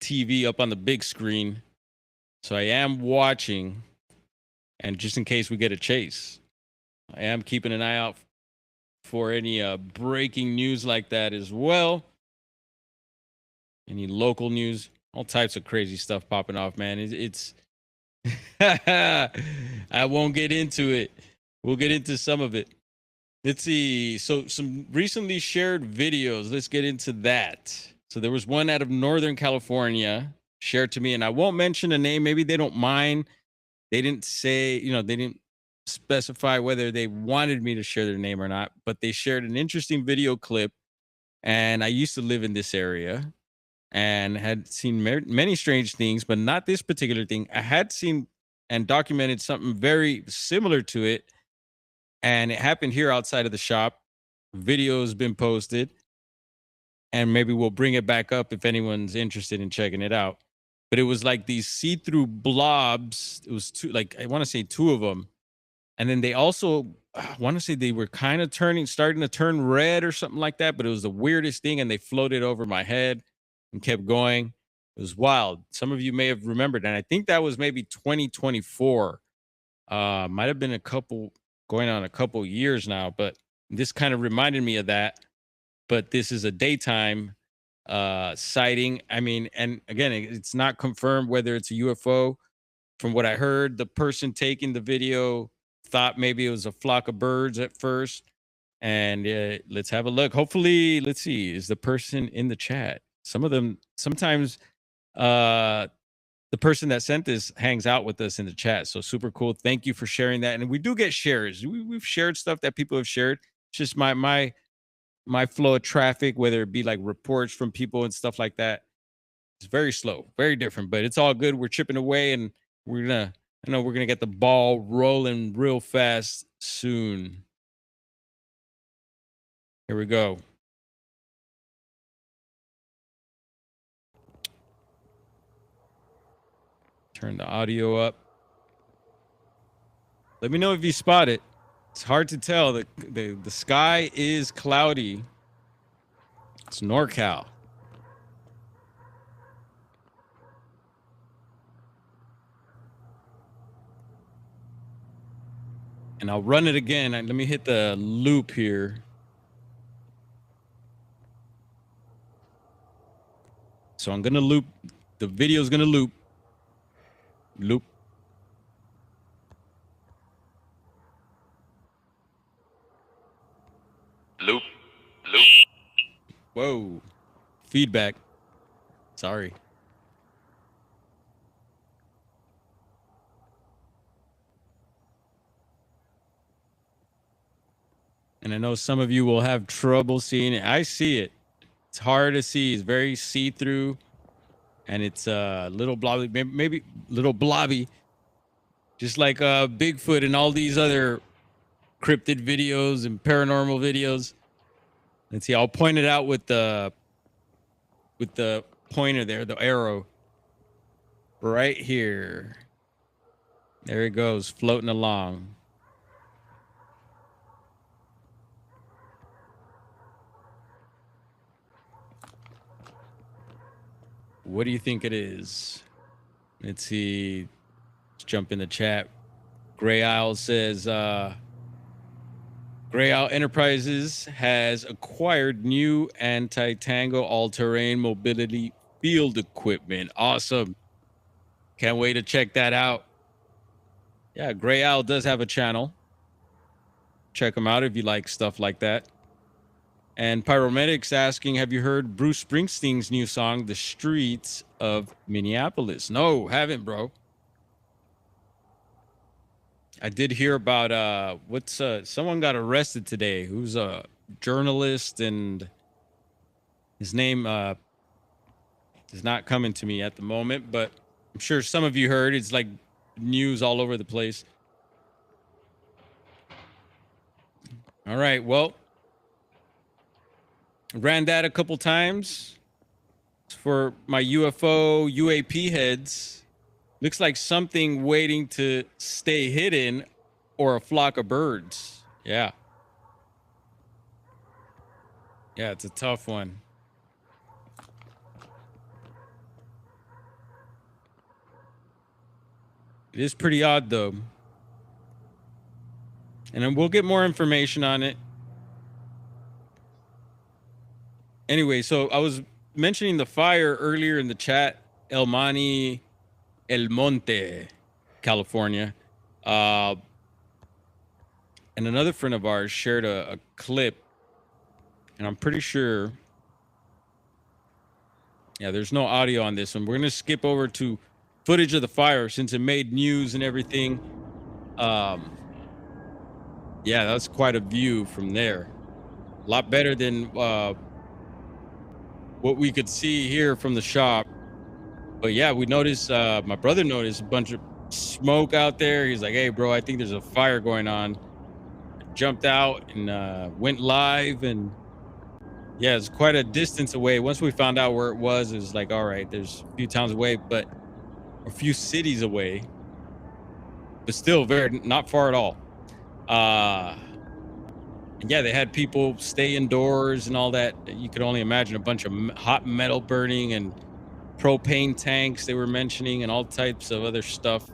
TV up on the big screen. So I am watching, and just in case we get a chase, I am keeping an eye out for any breaking news like that as well. Any local news, all types of crazy stuff popping off, man. It's I won't get into it. We'll get into some of it. Let's see. So some recently shared videos. Let's get into that. So there was one out of Northern California shared to me, and I won't mention a name. Maybe they don't mind. They didn't say, they didn't specify whether they wanted me to share their name or not, but they shared an interesting video clip. And I used to live in this area and had seen many strange things, but not this particular thing. I had seen and documented something very similar to it, and it happened here outside of the shop. Video has been posted, and maybe we'll bring it back up if anyone's interested in checking it out. But it was like these see-through blobs. It was I want to say 2 of them. And then they also, I want to say they were kind of starting to turn red or something like that. But it was the weirdest thing. And they floated over my head and kept going. It was wild. Some of you may have remembered. And I think that was maybe 2024. Might have been going on a couple years now. But this kind of reminded me of that. But this is a daytime sighting. I mean, and again, it's not confirmed whether it's a UFO. From what I heard, the person taking the video thought maybe it was a flock of birds at first. And let's have a look. Hopefully, let's see, is the person in the chat? Some of them, sometimes the person that sent this hangs out with us in the chat. So super cool. Thank you for sharing that. And we do get shares. We've shared stuff that people have shared. It's just my flow of traffic, whether it be like reports from people and stuff like that. It's very slow, very different, but it's all good. We're chipping away, and we're gonna get the ball rolling real fast soon. Here we go. Turn the audio up. Let me know if you spot it. It's hard to tell. The sky is cloudy. It's NorCal. And I'll run it again. Let me hit the loop here. So I'm going to loop. The video is going to loop. Loop. Whoa. Feedback. Sorry. And I know some of you will have trouble seeing it. I see it. It's hard to see. It's very see-through. And it's a little blobby, maybe little blobby. Just like Bigfoot and all these other cryptid videos and paranormal videos. Let's see. I'll point it out with the pointer there, the arrow. Right here. There it goes, floating along. What do you think it is? Let's see. Let's jump in the chat. Gray Isle says, Gray Isle Enterprises has acquired new anti-tango all-terrain mobility field equipment. Awesome. Can't wait to check that out. Yeah, Gray Isle does have a channel. Check them out if you like stuff like that. And Pyromedics asking, have you heard Bruce Springsteen's new song, The Streets of Minneapolis? No, haven't, bro. I did hear about someone got arrested today who's a journalist, and his name is not coming to me at the moment, but I'm sure some of you heard. It's like news all over the place. All right, well, ran that a couple times for my UAP heads. Looks like something waiting to stay hidden, or a flock of birds. Yeah. Yeah, it's a tough one. It is pretty odd, though. And then we'll get more information on it. Anyway, so I was mentioning the fire earlier in the chat. El Monte, California. And another friend of ours shared a clip. And I'm pretty sure... Yeah, there's no audio on this one. We're going to skip over to footage of the fire since it made news and everything. Yeah, that's quite a view from there. A lot better than what we could see here from the shop. But yeah, we noticed, my brother noticed a bunch of smoke out there. He's like, hey, bro, I think there's a fire going on. Jumped out and went live. And yeah, it's quite a distance away. Once we found out where it was like, all right, there's a few towns away, but a few cities away. But still not far at all. And yeah, they had people stay indoors and all that. You could only imagine a bunch of hot metal burning and propane tanks they were mentioning and all types of other stuff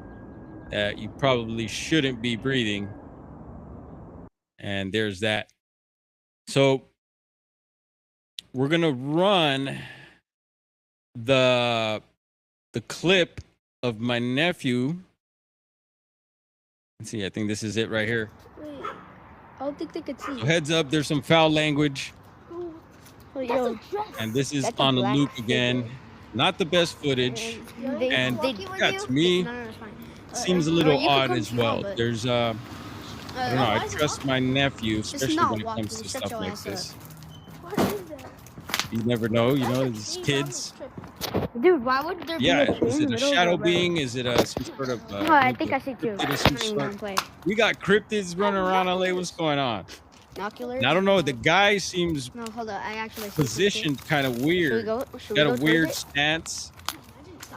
that you probably shouldn't be breathing. And there's that. So we're going to run the clip of my nephew. Let's see. I think this is it right here. I don't think they could see. So heads up, there's some foul language. Oh, yo. And this is on a loop again. Not the best footage. And yeah, to me, seems a little odd as well. There's I don't know, I trust my nephew, especially when it comes to stuff like this. You never know, you know, these kids. Dude, why would there be is it a shadow being? Is it some sort of no, I think I see two. We got cryptids running around LA. What's going on? Binoculars? I don't know. The guy seems no, hold on. I actually positioned kind of weird. Should got a weird stance.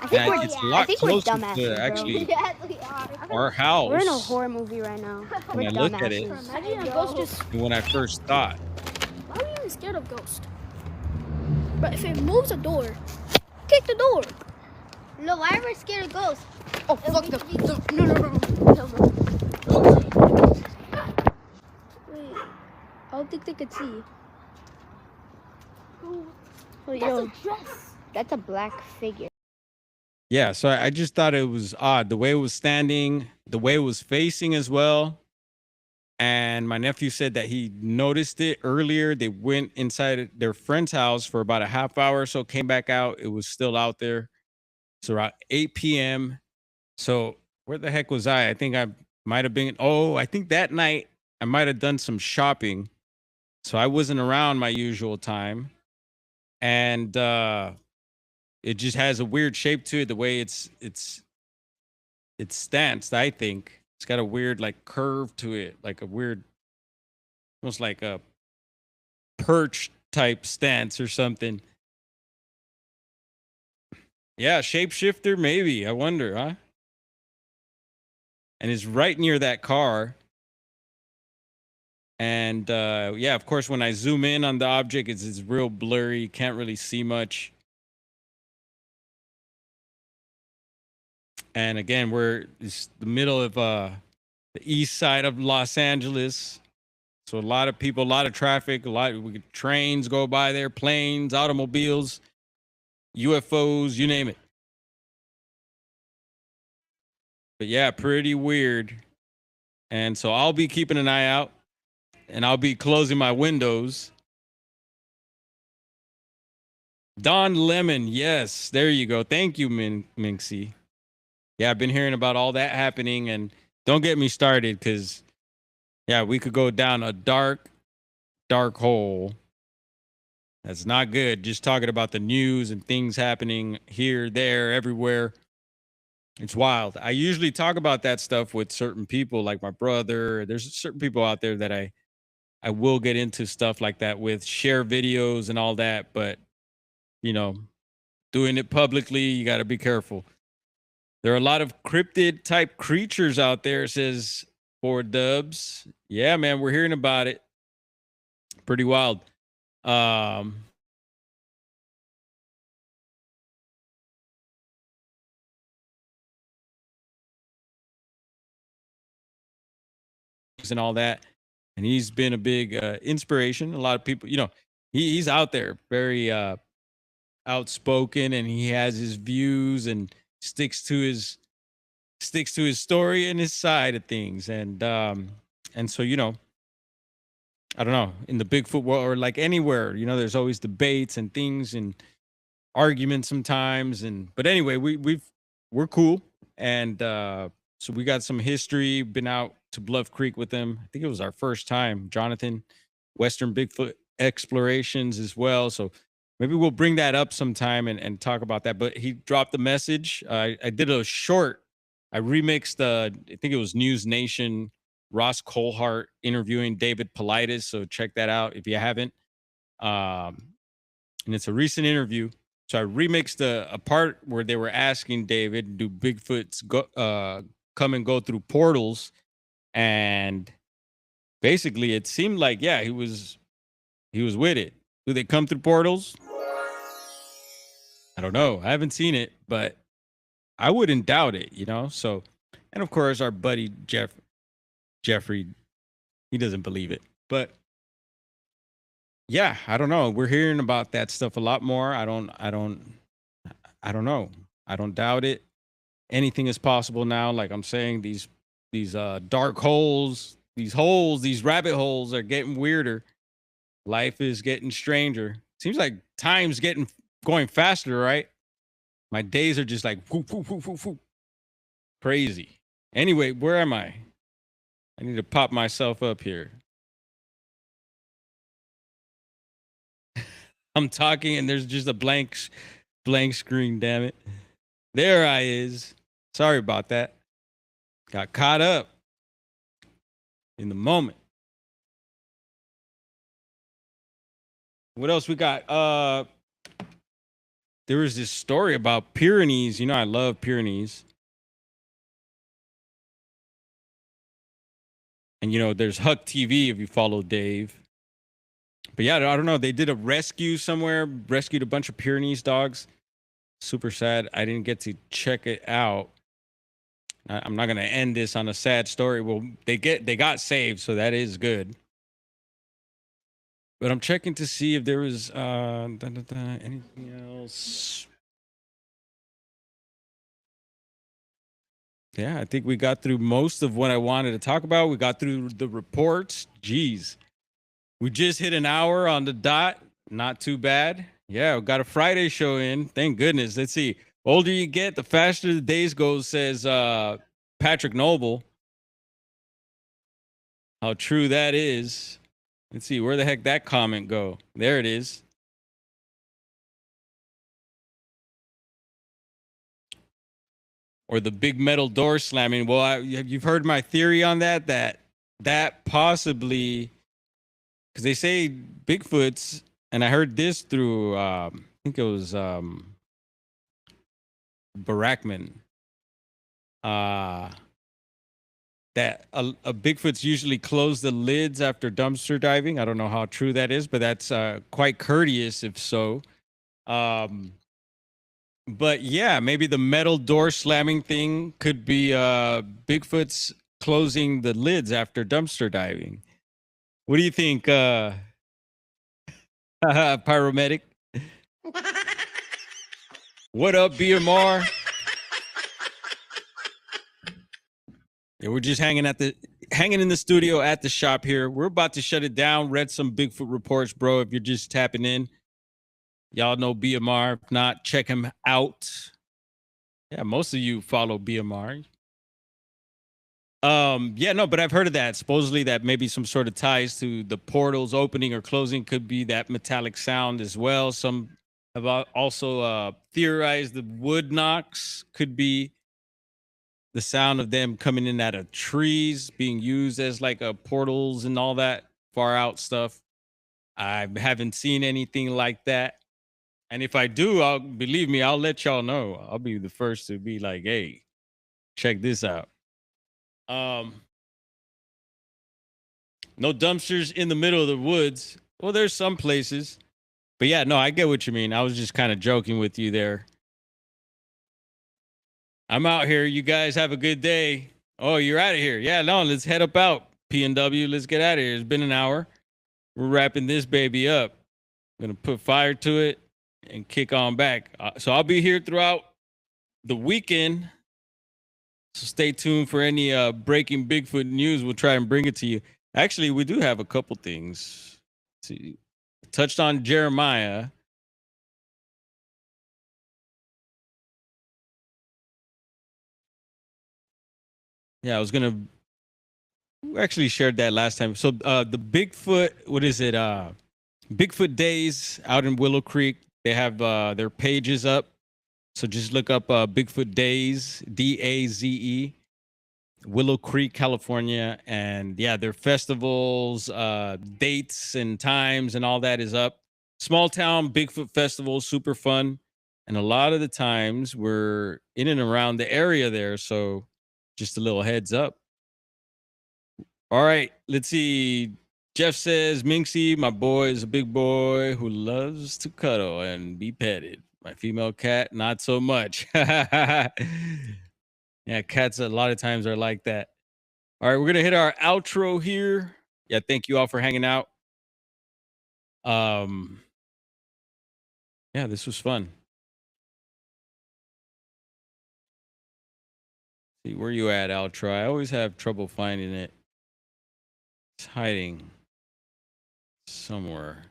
I think it's a lot closer to actually our house. We're in a horror movie right now. When I look at it, and when I first thought. Why are you even scared of ghosts? But if it moves a door, kick the door. No, why are we scared of ghosts? Oh, fuck no. Wait, I don't think they could see. Oh, yo, that's a dress. That's a black figure. Yeah, so I just thought it was odd. The way it was standing, the way it was facing as well. And my nephew said that he noticed it earlier. They went inside their friend's house for about a half hour or so, came back out. It was still out there. It's around 8 p.m. So where the heck was I? I think I might have been. Oh, I think that night I might have done some shopping. So I wasn't around my usual time. And it just has a weird shape to it, the way it's stanced, I think. It's got a weird like curve to it, like a weird, almost like a perch type stance or something. Yeah, shapeshifter, maybe. I wonder, huh? And it's right near that car. And yeah, of course, when I zoom in on the object, it's real blurry. Can't really see much. And again, it's the middle of the east side of Los Angeles. So a lot of people, a lot of traffic, trains go by there, planes, automobiles, UFOs, you name it. But yeah, pretty weird. And so I'll be keeping an eye out, and I'll be closing my windows. Don Lemon, yes, there you go. Thank you, Minxie. Yeah, I've been hearing about all that happening, and don't get me started, because yeah, we could go down a dark hole. That's not good. Just talking about the news and things happening here, there, everywhere. It's wild. I usually talk about that stuff with certain people, like my brother. There's certain people out there that I will get into stuff like that with, share videos and all that. But, you know, doing it publicly, you got to be careful. There are a lot of cryptid type creatures out there, says 4Dubs. Yeah, man, we're hearing about it. Pretty wild. And all that. And he's been a big inspiration. A lot of people, he's out there, very outspoken, and he has his views and sticks to his story and his side of things. And so, I don't know, in the Bigfoot world or like anywhere, there's always debates and things and arguments sometimes. But anyway, we're cool. And so we got some history, been out to Bluff Creek with them. I think it was our first time, Jonathan, Western Bigfoot explorations as well. So maybe we'll bring that up sometime and talk about that. But he dropped the message. I did a short, I remixed, I think it was News Nation, Ross Colhart interviewing David Politis. So check that out if you haven't. And it's a recent interview. So I remixed a part where they were asking David, do Bigfoots come and go through portals? And basically it seemed like, yeah, he was with it. Do they come through portals? I don't know. I haven't seen it, but I wouldn't doubt it, So, and of course our buddy Jeffrey, he doesn't believe it. But yeah, I don't know. We're hearing about that stuff a lot more. I don't know. I don't doubt it. Anything is possible now. Like I'm saying, these dark holes, these rabbit holes are getting weirder. Life is getting stranger. Seems like time's going faster, right? My days are just like whoop, whoop, whoop, whoop, whoop. Crazy. Anyway, where am I? I need to pop myself up here. I'm talking and there's just a blank screen, damn it. There I is. Sorry about that. Got caught up in the moment. What else we got? There was this story about Pyrenees. I love Pyrenees. And there's Huck TV if you follow Dave. But yeah, I don't know. They did a rescue somewhere, rescued a bunch of Pyrenees dogs. Super sad. I didn't get to check it out. I'm not gonna end this on a sad story. Well, they got saved, so that is good. But I'm checking to see if there was anything else. Yeah, I think we got through most of what I wanted to talk about. We got through the reports. Jeez. We just hit an hour on the dot. Not too bad. Yeah, we got a Friday show in. Thank goodness. Let's see. Older you get, the faster the days go, says Patrick Noble. How true that is. Let's see, where the heck that comment go? There it is. Or the big metal door slamming. Well, you've heard my theory on that, that possibly, because they say Bigfoots, and I heard this through, I think it was Barackman, that a Bigfoot's usually close the lids after dumpster diving. I don't know how true that is, but that's quite courteous if so. But yeah, maybe the metal door slamming thing could be Bigfoot's closing the lids after dumpster diving. What do you think, Pyromedic? What up, BMR? Yeah, we're just hanging in the studio at the shop here. We're about to shut it down. Read some Bigfoot reports, bro. If you're just tapping in, y'all know BMR. If not, check him out. Yeah, most of you follow BMR. Yeah, no, but I've heard of that. Supposedly that maybe some sort of ties to the portals opening or closing, could be that metallic sound as well. Some have also theorized the wood knocks could be the sound of them coming in out of trees, being used as like portals and all that far out stuff. I haven't seen anything like that. And if I do, believe me, I'll let y'all know. I'll be the first to be like, hey, check this out. No dumpsters in the middle of the woods. Well, there's some places. But yeah, no, I get what you mean. I was just kind of joking with you there. I'm out here. You guys have a good day. Oh, you're out of here. Yeah, no, let's head up out. P&W, let's get out of here. It's been an hour. We're wrapping this baby up. I'm going to put fire to it and kick on back. So I'll be here throughout the weekend. So stay tuned for any breaking Bigfoot news. We'll try and bring it to you. Actually, we do have a couple things. Let's see. Touched on Jeremiah. Yeah, I was gonna. We actually shared that last time. So the Bigfoot, what is it? Bigfoot Days out in Willow Creek. They have their pages up. So just look up Bigfoot Days, DAZE, Willow Creek, California, and yeah, their festivals, dates and times and all that is up. Small town Bigfoot festival, super fun, and a lot of the times we're in and around the area there. So just a little heads up. All right, let's see. Jeff says, Minxie, my boy is a big boy who loves to cuddle and be petted. My female cat, not so much. Yeah, cats a lot of times are like that. All right, we're going to hit our outro here. Yeah, thank you all for hanging out. Yeah, this was fun. See, where you at, outro? I always have trouble finding it. It's hiding somewhere.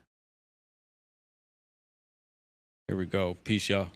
Here we go. Peace, y'all.